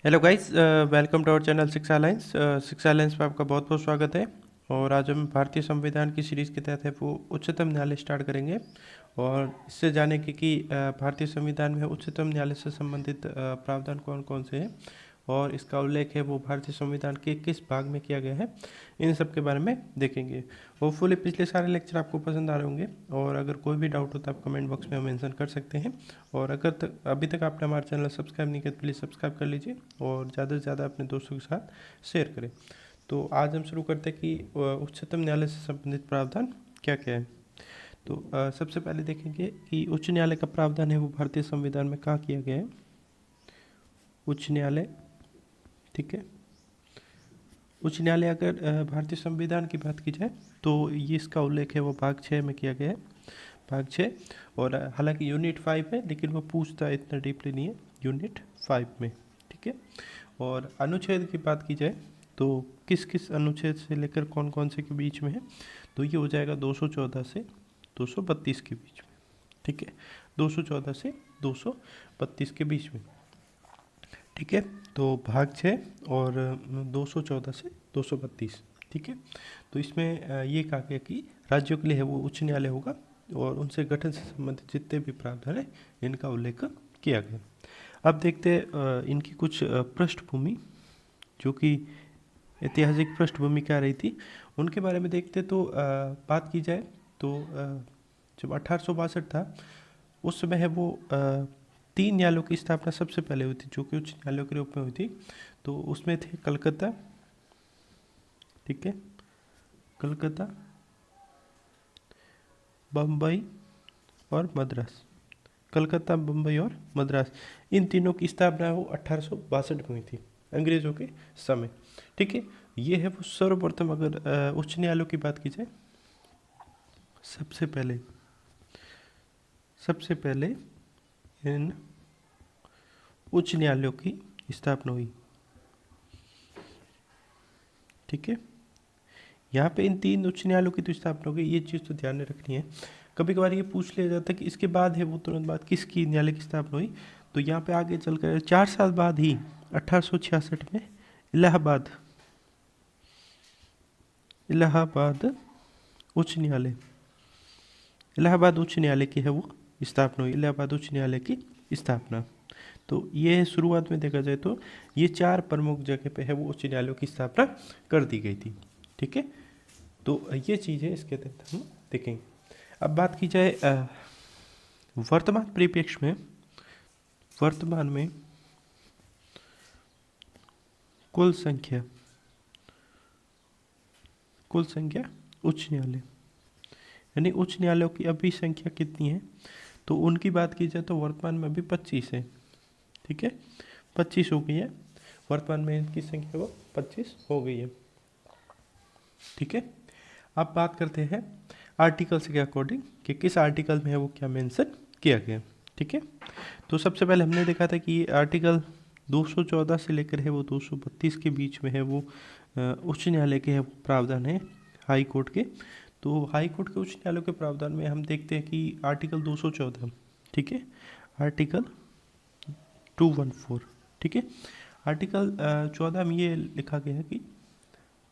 Hello guys, welcome to our channel Shiksha alliance. Shiksha alliance में आपका बहुत बहुत स्वागत है। और आज हम भारतीय संविधान की सीरीज़ के तहत है वो उच्चतम न्यायालय स्टार्ट करेंगे। और इससे जाने कि भारतीय संविधान में उच्चतम न्यायालय से संबंधित प्रावधान कौन कौन से हैं और इसका उल्लेख है वो भारतीय संविधान के किस भाग में किया गया है, इन सब के बारे में देखेंगे। होपफुली पिछले सारे लेक्चर आपको पसंद आ रहे होंगे और अगर कोई भी डाउट हो तो आप कमेंट बॉक्स में मेंशन कर सकते हैं। और अगर अभी तक आपने हमारा चैनल सब्सक्राइब नहीं किया तो प्लीज़ सब्सक्राइब कर लीजिए और ज़्यादा से ज़्यादा अपने दोस्तों के साथ शेयर करें। तो आज हम शुरू करते हैं कि उच्चतम न्यायालय से संबंधित प्रावधान क्या क्या है। तो सबसे पहले देखेंगे कि उच्च न्यायालय का प्रावधान है वो भारतीय संविधान में कहाँ किया गया है। उच्च न्यायालय, ठीक है। उच्च न्यायालय अगर भारतीय संविधान की बात की जाए तो ये इसका उल्लेख है वो भाग 6 में किया गया है। भाग 6। और हालांकि यूनिट 5 है लेकिन वो पूछता है इतना डीपली नहीं है, यूनिट 5 में, ठीक है। और अनुच्छेद की बात की जाए तो किस किस अनुच्छेद से लेकर कौन कौन से के बीच में है, तो ये हो जाएगा 214 से 232 के बीच में, ठीक है। 214 से 232 के बीच में, ठीक है। तो भाग 6 और 214 से 232, ठीक है। तो इसमें ये कहा गया कि राज्यों के लिए है वो उच्च न्यायालय होगा और उनसे गठन से संबंधित जितने भी प्रावधान है इनका उल्लेख किया गया। अब देखते हैं इनकी कुछ पृष्ठभूमि, जो कि ऐतिहासिक पृष्ठभूमि क्या रही थी उनके बारे में देखते। तो बात की जाए तो जब 1862 था उस समय है वो 3 न्यायालयों की स्थापना सबसे पहले हुई थी जो कि उच्च न्यायालयों के रूप में हुई थी। तो उसमें थे कलकत्ता, ठीक है, कलकत्ता, बम्बई और मद्रास। कलकत्ता, बम्बई और मद्रास, इन तीनों की स्थापना वो 1862 में हुई थी अंग्रेज़ों के समय, ठीक है। ये है वो सर्वप्रथम, अगर उच्च न्यायालयों की बात की जाए सबसे पहले इन उच्च न्यायालयों की स्थापना हुई, ठीक है। यहाँ पे इन 3 उच्च न्यायालयों की तो स्थापना हो गई, ये चीज़ तो ध्यान में रखनी है। कभी कभार ये पूछ लिया जाता है कि इसके बाद है वो तुरंत बाद किसकी न्यायालय की स्थापना हुई, तो यहाँ पे आगे चलकर 4 साल बाद ही 1866 में इलाहाबाद इलाहाबाद उच्च न्यायालय इलाहाबाद उच्च न्यायालय की है वो स्थापना हुई, इलाहाबाद उच्च न्यायालय की स्थापना। तो ये शुरुआत में देखा जाए तो ये 4 प्रमुख जगह पे है वो उच्च न्यायालयों की स्थापना कर दी गई थी, ठीक है। तो ये चीज़ है, इसके तहत हम देखेंगे। अब बात की जाए वर्तमान परिप्रेक्ष्य में, वर्तमान में कुल संख्या उच्च न्यायालय, यानी उच्च न्यायालयों की अभी संख्या कितनी है, तो उनकी बात की जाए तो वर्तमान में अभी 25 है, ठीक है। 25 हो गई है वर्तमान में, इनकी संख्या वो 25 हो गई है, ठीक है। अब बात करते हैं आर्टिकल्स के अकॉर्डिंग कि किस आर्टिकल में है वो क्या मेंशन किया गया, ठीक है। तो सबसे पहले हमने देखा था कि आर्टिकल 214 से लेकर है वो 232 के बीच में है वो उच्च न्यायालय के है वो प्रावधान है हाई कोर्ट के। तो हाई कोर्ट के उच्च न्यायालय के प्रावधान में हम देखते हैं कि आर्टिकल 214, ठीक है, आर्टिकल 214, ठीक है। आर्टिकल 14 में ये लिखा गया है कि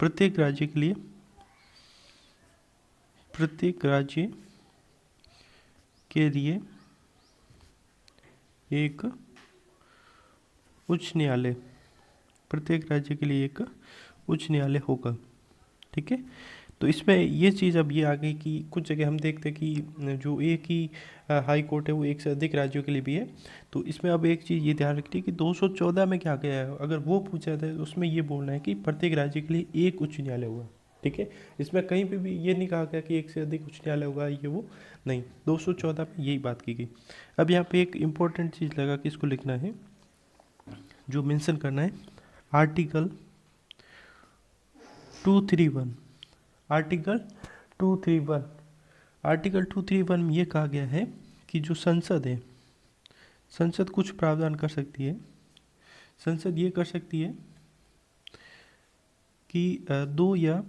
प्रत्येक राज्य के लिए प्रत्येक राज्य के लिए एक उच्च न्यायालय प्रत्येक राज्य के लिए एक उच्च न्यायालय होगा, ठीक है। तो इसमें ये चीज़ अब ये आ गई कि कुछ जगह हम देखते हैं कि जो एक ही हाई कोर्ट है वो एक से अधिक राज्यों के लिए भी है। तो इसमें अब एक चीज़ ये ध्यान रखनी है कि 214 में क्या गया है, अगर वो पूछा था तो उसमें ये बोलना है कि प्रत्येक राज्य के लिए एक उच्च न्यायालय होगा, ठीक है। इसमें कहीं पे भी ये नहीं कहा गया कि एक से अधिक उच्च न्यायालय होगा, ये वो नहीं, 214 में यही बात की गई। अब यहाँ पे एक इम्पोर्टेंट चीज़ लगा कि इसको लिखना है, जो मेंशन करना है, आर्टिकल 231, आर्टिकल 231, आर्टिकल 231 में ये कहा गया है कि जो संसद है, संसद कुछ प्रावधान कर सकती है। संसद ये कर सकती है कि दो या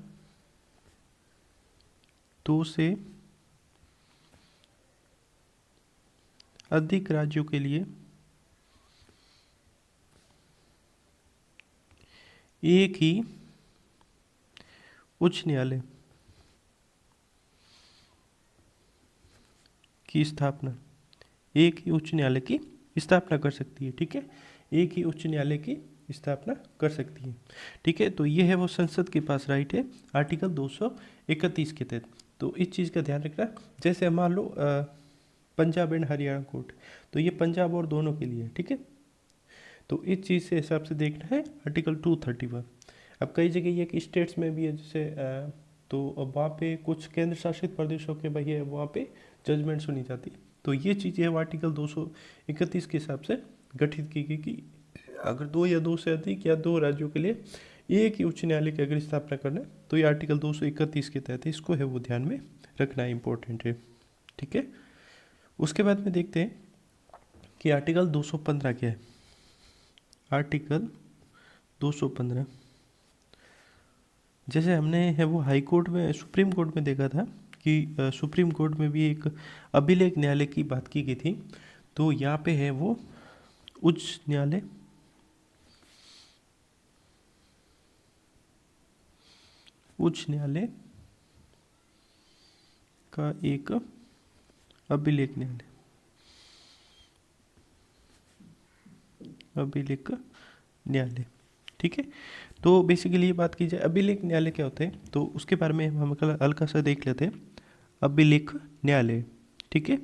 दो से अधिक राज्यों के लिए एक ही उच्च न्यायालय की स्थापना, एक ही उच्च न्यायालय की स्थापना कर सकती है। ठीक है, एक ही उच्च न्यायालय की स्थापना कर सकती है। ठीक है, तो ये है वो संसद के पास राइट है आर्टिकल 231 के तहत। तो इस चीज़ का ध्यान रखना। जैसे मान लो पंजाब एंड हरियाणा कोर्ट, तो ये पंजाब और दोनों के लिए। ठीक है, तो इस चीज़ से हिसाब से देखना है आर्टिकल 231। अब कई जगह ये कि स्टेट्स में भी है, जैसे तो अब वहाँ पे कुछ केंद्र शासित प्रदेशों के भाई है, वहाँ पे जजमेंट सुनी जाती है। तो ये चीज़ें है आर्टिकल 231 के हिसाब से गठित की गई कि अगर दो या दो से अधिक या दो राज्यों के लिए एक ही उच्च न्यायालय की अगर स्थापना करना है, तो ये आर्टिकल 231 के तहत इसको है वो ध्यान में रखना इम्पोर्टेंट है। ठीक है, उसके बाद में देखते हैं कि आर्टिकल 215 क्या है। आर्टिकल 215 जैसे हमने है वो हाई कोर्ट में, सुप्रीम कोर्ट में देखा था कि सुप्रीम कोर्ट में भी एक अभिलेख न्यायालय की बात की गई थी। तो यहाँ पे है वो उच्च न्यायालय, उच्च न्यायालय का एक अभिलेख न्यायालय, अभिलेख न्यायालय। ठीक है, तो बेसिकली ये बात की जाए अभिलेख न्यायालय क्या होते हैं, तो उसके बारे में हम हल्का सा देख लेते हैं। अभिलेख न्यायालय, ठीक है,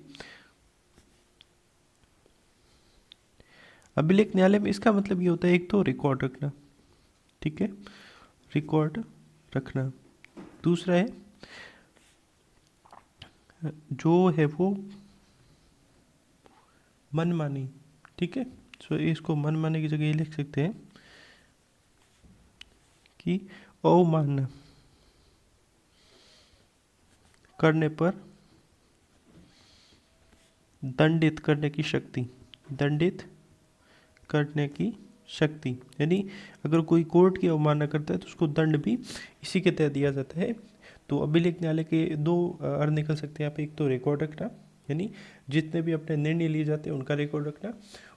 अभिलेख न्यायालय में इसका मतलब ये होता है एक तो रिकॉर्ड रखना, ठीक है, रिकॉर्ड रखना। दूसरा है जो है वो मनमानी, ठीक है, सो इसको मनमानी की जगह ये लिख सकते हैं कि अवमानना करने पर दंडित करने की शक्ति, दंडित करने की शक्ति, यानी अगर कोई कोर्ट की अवमानना करता है तो उसको दंड भी इसी के तहत दिया जाता है। तो अभिलेख न्यायालय के दो अर्थ निकल सकते हैं यहाँ पे। एक तो रिकॉर्ड रखना, यानी जितने भी अपने निर्णय लिए जाते हैं उनका रिकॉर्ड रखना।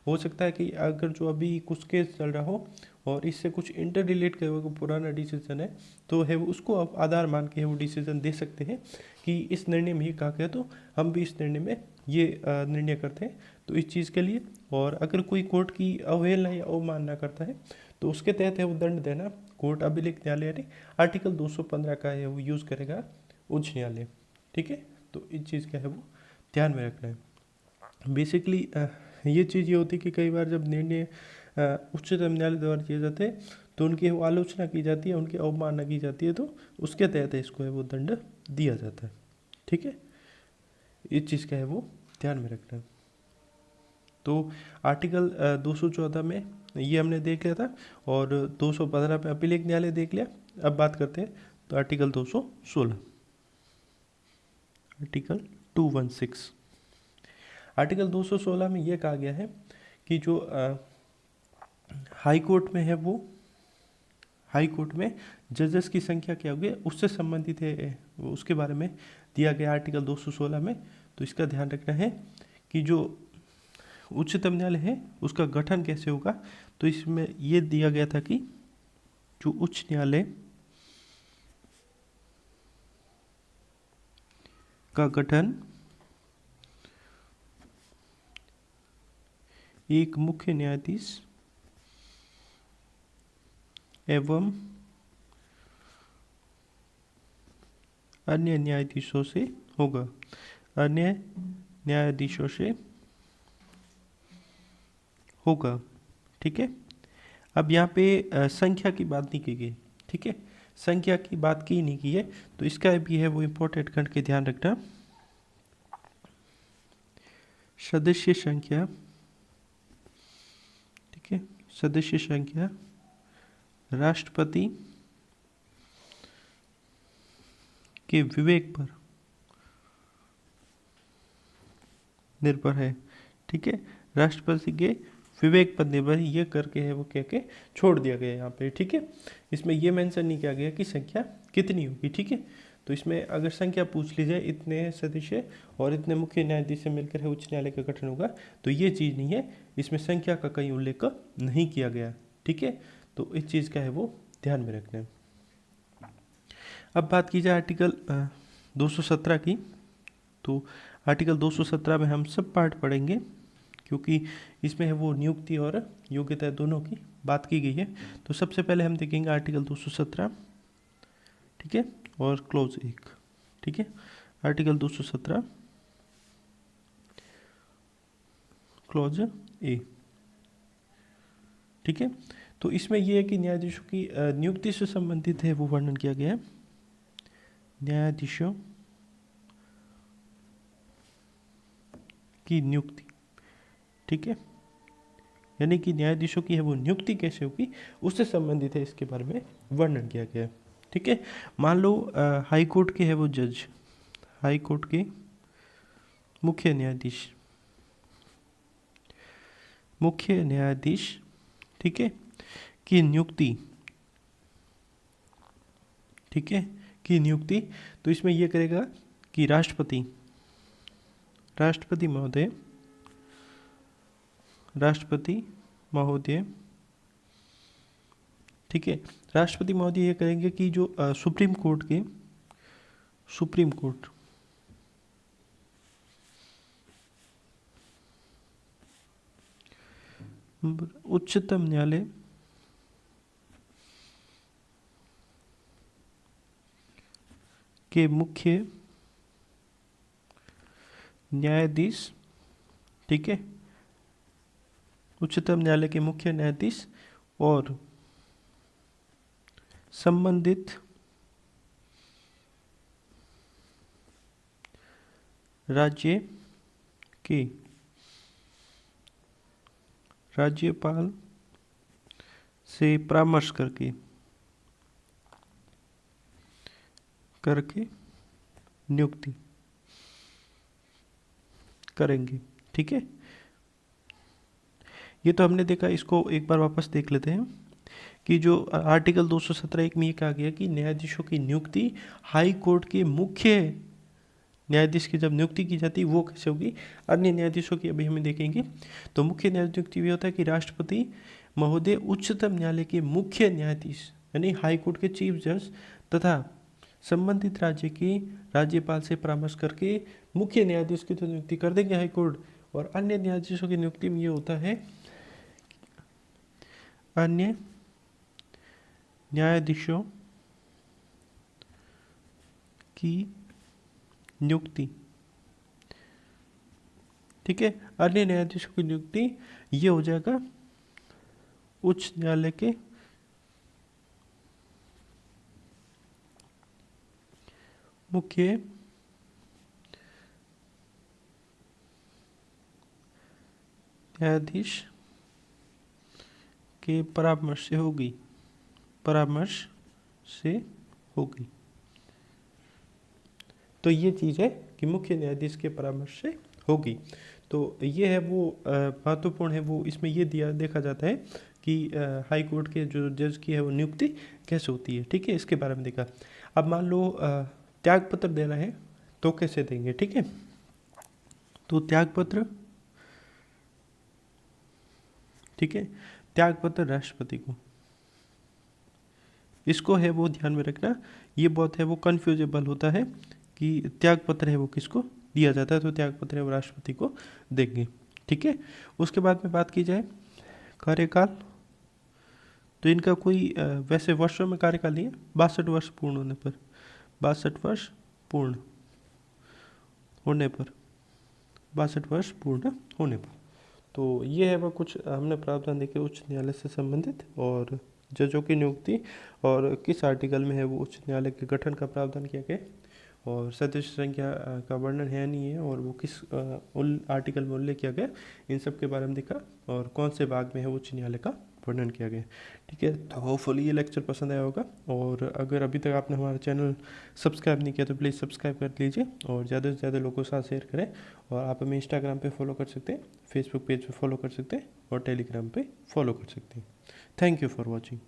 हो सकता है कि अगर जो अभी कुछ केस चल रहा हो और इससे कुछ इंटर रिलेट का वो पुराना डिसीजन है, तो है वो उसको आप आधार मान के वो डिसीजन दे सकते हैं कि इस निर्णय में ये कहा गया तो हम भी इस निर्णय में ये निर्णय करते हैं, तो इस चीज़ के लिए। और अगर कोई कोर्ट की अवहेलना या अवमानना करता है तो उसके तहत है वो दंड देना कोर्ट अभिलेख न्यायालय यानी आर्टिकल 215 का है वो यूज़ करेगा उच्च न्यायालय। ठीक है, तो इस चीज़ का है वो ध्यान में रखना है। बेसिकली ये चीज़ ये होती है कि कई बार जब निर्णय उच्चतम न्यायालय द्वारा किए जाते हैं तो उनकी वो आलोचना की जाती है, उनकी अवमानना की जाती है, तो उसके तहत इसको है वो दंड दिया जाता है। ठीक है, इस चीज़ का है वो ध्यान में रखना है। तो आर्टिकल 214 में ये हमने देख लिया था और 215 पे अभिलेख न्यायालय देख लिया। अब बात करते हैं तो आर्टिकल 216, आर्टिकल 216, आर्टिकल 216 में ये कहा गया है कि जो हाई कोर्ट में है वो हाई कोर्ट में जजेस की संख्या क्या होगी उससे संबंधित है, उसके बारे में दिया गया आर्टिकल 216 में। तो इसका ध्यान रखना है कि जो उच्चतम न्यायालय है उसका गठन कैसे होगा। तो इसमें ये दिया गया था कि जो उच्च न्यायालय का गठन एक मुख्य न्यायाधीश एवं अन्य न्यायाधीशों से होगा, अन्य न्यायाधीशों से होगा। ठीक है, अब यहाँ पे संख्या की बात नहीं की गई। ठीक है, संख्या की बात की नहीं की है, तो इसका भी है वो इम्पोर्टेंट खंड के ध्यान रखना। सदस्य संख्या, ठीक है, सदस्य संख्या राष्ट्रपति के विवेक पर निर्भर है। ठीक है, राष्ट्रपति के विवेक पर निर्भर ये करके है वो कह के छोड़ दिया गया यहाँ पे। ठीक है, इसमें ये मेंशन नहीं किया गया कि संख्या कितनी होगी। ठीक है, तो इसमें अगर संख्या पूछ ली जाए इतने सदस्य और इतने मुख्य न्यायाधीश से मिलकर है उच्च न्यायालय का गठन होगा, तो ये चीज़ नहीं है, इसमें संख्या का कहीं उल्लेख नहीं किया गया। ठीक है, तो इस चीज़ का है वो ध्यान में रखना है। अब बात की जाए आर्टिकल 217 की, तो आर्टिकल 217 में हम सब पार्ट पढ़ेंगे, क्योंकि इसमें है वो नियुक्ति और योग्यता दोनों की बात की गई है। तो सबसे पहले हम देखेंगे आर्टिकल 217, ठीक है, और क्लोज 1, ठीक है। आर्टिकल 217 क्लोज ए, ठीक है। तो इसमें यह है कि न्यायाधीशों की नियुक्ति से संबंधित है वो वर्णन किया गया है। न्यायाधीशों की नियुक्ति, ठीक है, यानी कि न्यायाधीशों की है वो नियुक्ति कैसे होगी उससे संबंधित है, इसके बारे में वर्णन किया गया है, ठीक है। मान लो हाई कोर्ट के है वो जज, हाई कोर्ट के मुख्य न्यायाधीश, ठीक है, की नियुक्ति, ठीक है, की नियुक्ति। तो इसमें यह करेगा कि राष्ट्रपति महोदय, ठीक है, राष्ट्रपति महोदय ये करेंगे कि जो सुप्रीम कोर्ट उच्चतम न्यायालय के मुख्य न्यायाधीश, ठीक है, उच्चतम न्यायालय के मुख्य न्यायाधीश और संबंधित राज्य के राज्यपाल से परामर्श करके नियुक्ति करेंगे, ठीक है। ये तो हमने देखा, इसको एक बार वापस देख लेते हैं कि जो आर्टिकल 217 में ये कहा गया कि न्यायाधीशों की नियुक्ति हाई कोर्ट के मुख्य न्यायाधीश की जब नियुक्ति की जाती है वो कैसे होगी। अन्य न्यायाधीशों की अभी हमें देखेंगे। तो मुख्य न्यायाधीश नियुक्ति भी होता है कि राष्ट्रपति महोदय उच्चतम न्यायालय के मुख्य न्यायाधीश यानी हाई कोर्ट के चीफ जज तथा संबंधित राज्य के राज्यपाल से परामर्श करके मुख्य न्यायाधीश की तो नियुक्ति कर देंगे हाई कोर्ट। और अन्य न्यायाधीशों की नियुक्ति में ये होता है अन्य न्यायाधीशों की नियुक्ति, ठीक है, अन्य न्यायाधीशों की नियुक्ति ये हो जाएगा उच्च न्यायालय के मुख्य न्यायाधीश के परामर्श से होगी। तो ये चीज़ है कि मुख्य न्यायाधीश के परामर्श से होगी। तो ये है वो महत्वपूर्ण है वो, इसमें ये देखा जाता है कि हाई कोर्ट के जो जज की है वो नियुक्ति कैसे होती है, ठीक है, इसके बारे में देखा। अब मान लो त्यागपत्र देना है तो कैसे देंगे, ठीक है। तो त्यागपत्र, ठीक है, त्यागपत्र राष्ट्रपति को, इसको है वो ध्यान में रखना, ये बहुत है वो कन्फ्यूजेबल होता है कि त्यागपत्र है वो किसको दिया जाता है। तो त्यागपत्र है वो राष्ट्रपति को देंगे, ठीक है। उसके बाद में बात की जाए कार्यकाल, तो इनका कोई वैसे वर्षों में कार्यकाल नहीं है, 62 वर्ष पूर्ण होने पर, 62 वर्ष पूर्ण होने पर। तो ये है वो कुछ हमने प्रावधान देखे उच्च न्यायालय से संबंधित और जजों की नियुक्ति और किस आर्टिकल में है वो उच्च न्यायालय के गठन का प्रावधान किया गया और सदस्य संख्या का वर्णन है नहीं है और वो किस आर्टिकल में उल्लेख किया गया, इन सब के बारे में देखा और कौन से भाग में है उच्च न्यायालय का वर्णन किया गया, ठीक है। तो होपफुली ये लेक्चर पसंद आया होगा और अगर अभी तक आपने हमारा चैनल सब्सक्राइब नहीं किया तो प्लीज़ सब्सक्राइब कर लीजिए और ज़्यादा से ज़्यादा लोगों के साथ शेयर करें। और आप हमें इंस्टाग्राम पे फॉलो कर सकते हैं, फेसबुक पेज पे फॉलो कर सकते हैं और टेलीग्राम पे फॉलो कर सकते हैं। Thank you for watching.